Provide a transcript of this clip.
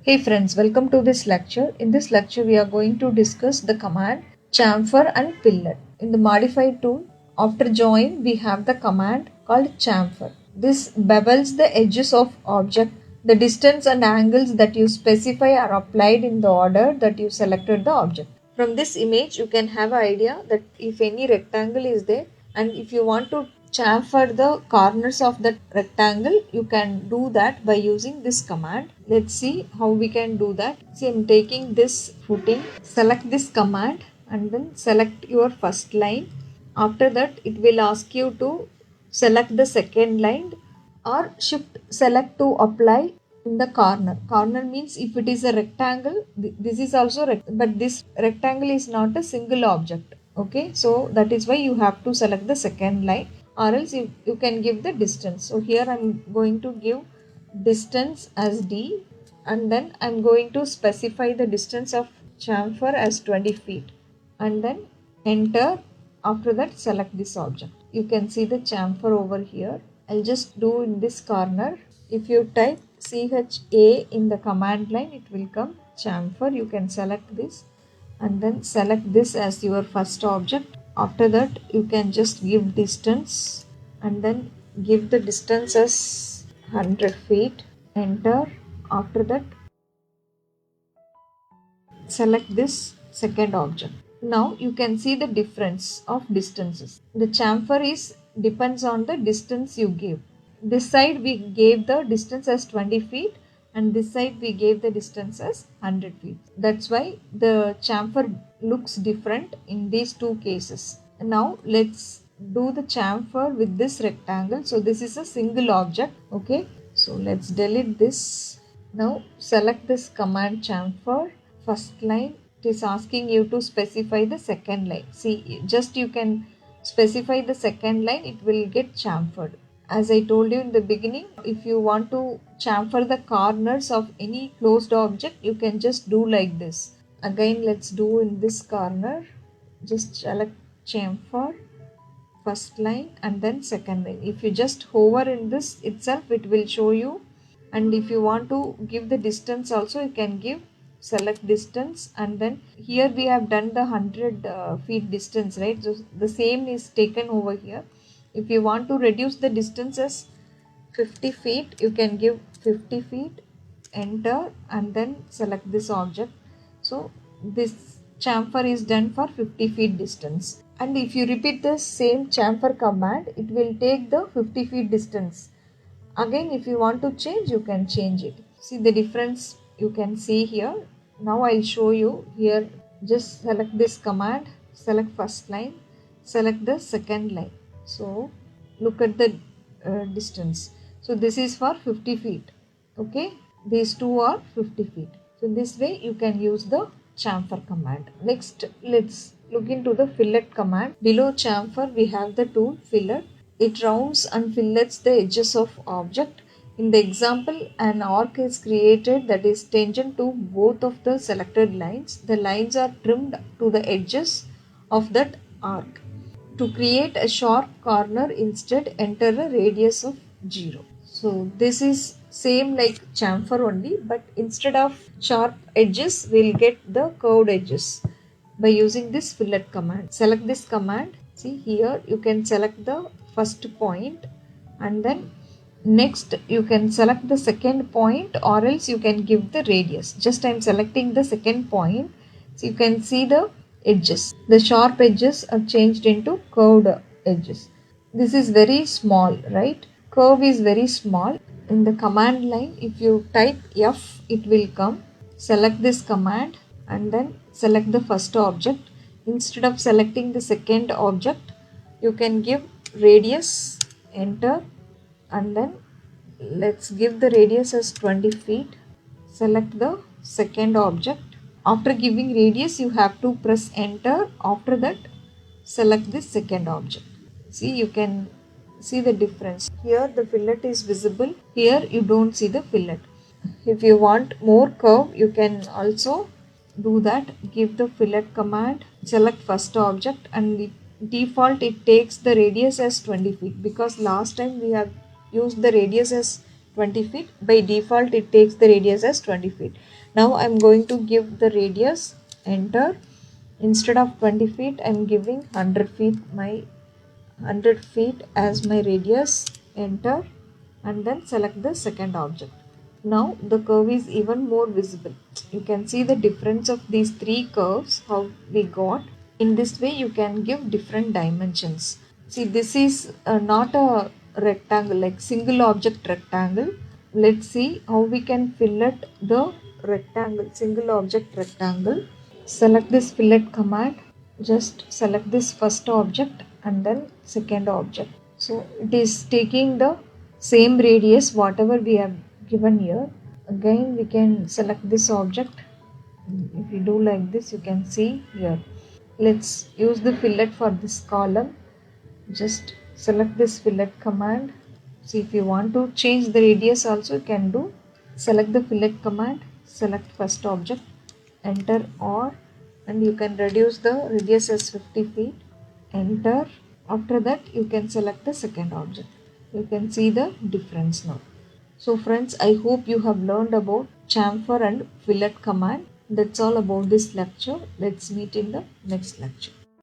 Hey friends, welcome to this lecture. In this lecture, we are going to discuss the command chamfer and fillet. In the modified tool, after join, we have the command called chamfer. This bevels the edges of object. The distance and angles that you specify are applied in the order that you selected the object. From this image, you can have an idea that if any rectangle is there and if you want to chamfer the corners of that rectangle, you can do that by using this command. Let's see how we can do that. See, I'm taking this footing, select this command and then select your first line. After that, it will ask you to select the second line or shift select to apply in the corner. Corner means if it is a rectangle, this is also but this rectangle is not a single object. Okay, so that is why you have to select the second line, or else you can give the distance. So here I'm going to give distance as D, and then I'm going to specify the distance of chamfer as 20 feet and then enter. After that, select this object. You can see the chamfer over here. I'll just do in this corner. If you type CHA in the command line, it will come chamfer. You can select this and then select this as your first object. After that, you can just give distance and then give the distance as 100 feet. Enter. After that, select this second object. Now you can see the difference of distances. The chamfer depends on the distance you give. This side we gave the distance as 20 feet and this side we gave the distance as 100 feet. That's why the chamfer looks different in these two cases. Now let's do the chamfer with this rectangle. So this is a single object. Okay, so let's delete this. Now select this command chamfer. First line, it is asking you to specify the second line. See, just you can specify the second line, it will get chamfered. As I told you in the beginning, if you want to chamfer the corners of any closed object, you can just do like this. Again, let's do in this corner. Just select chamfer, first line and then second line. If you just hover in this itself, it will show you. And if you want to give the distance also, you can give select distance, and then here we have done the 100 feet distance, right? So the same is taken over here. If you want to reduce the distance as 50 feet, you can give 50 feet, enter and then select this object. So this chamfer is done for 50 feet distance. And if you repeat the same chamfer command, it will take the 50 feet distance. Again, if you want to change, you can change it. See the difference you can see here. Now I'll show you here. Just select this command, select first line, select the second line. So look at the distance. So this is for 50 feet. Okay, these two are 50 feet. So this way you can use the chamfer command. Next, let's look into the fillet command. Below chamfer, we have the tool fillet. It rounds and fillets the edges of object. In the example, an arc is created that is tangent to both of the selected lines. The lines are trimmed to the edges of that arc. To create a sharp corner, instead enter a radius of 0. So this is same like chamfer only, but instead of sharp edges, we'll get the curved edges by using this fillet command. Select this command. See here, you can select the first point and then next you can select the second point, or else you can give the radius. Just I am selecting the second point. So you can see the edges. The sharp edges are changed into curved edges. This is very small, right? Curve is very small. In the command line, if you type F, it will come. Select this command and then select the first object. Instead of selecting the second object, you can give radius, enter, and then let's give the radius as 20 feet. Select the second object. After giving radius, you have to press enter. After that, select this second object. See, you can see the difference. Here the fillet is visible. Here you don't see the fillet. If you want more curve, you can also do that. Give the fillet command, select first object, and the default it takes the radius as 20 feet because last time we have used the radius as 20 feet. By default it takes the radius as 20 feet. Now I'm going to give the radius, enter. Instead of 20 feet I'm giving 100 feet, my 100 feet as my radius, enter, and then select the second object. Now the curve is even more visible. You can see the difference of these three curves, how we got. In this way you can give different dimensions. See, this is not a rectangle, like single object rectangle. Let's see how we can fillet the rectangle, single object rectangle. Select this fillet command. Just select this first object and then second object. So it is taking the same radius whatever we have given here. Again we can select this object. If you do like this, you can see here. Let's use the fillet for this column. Just select this fillet command. See, if you want to change the radius also, you can do. Select the fillet command, select first object, enter, or, and you can reduce the radius as 50 feet, enter. After that you can select the second object. You can see the difference now. So friends, I hope you have learned about chamfer and fillet command. That's all about this lecture. Let's meet in the next lecture.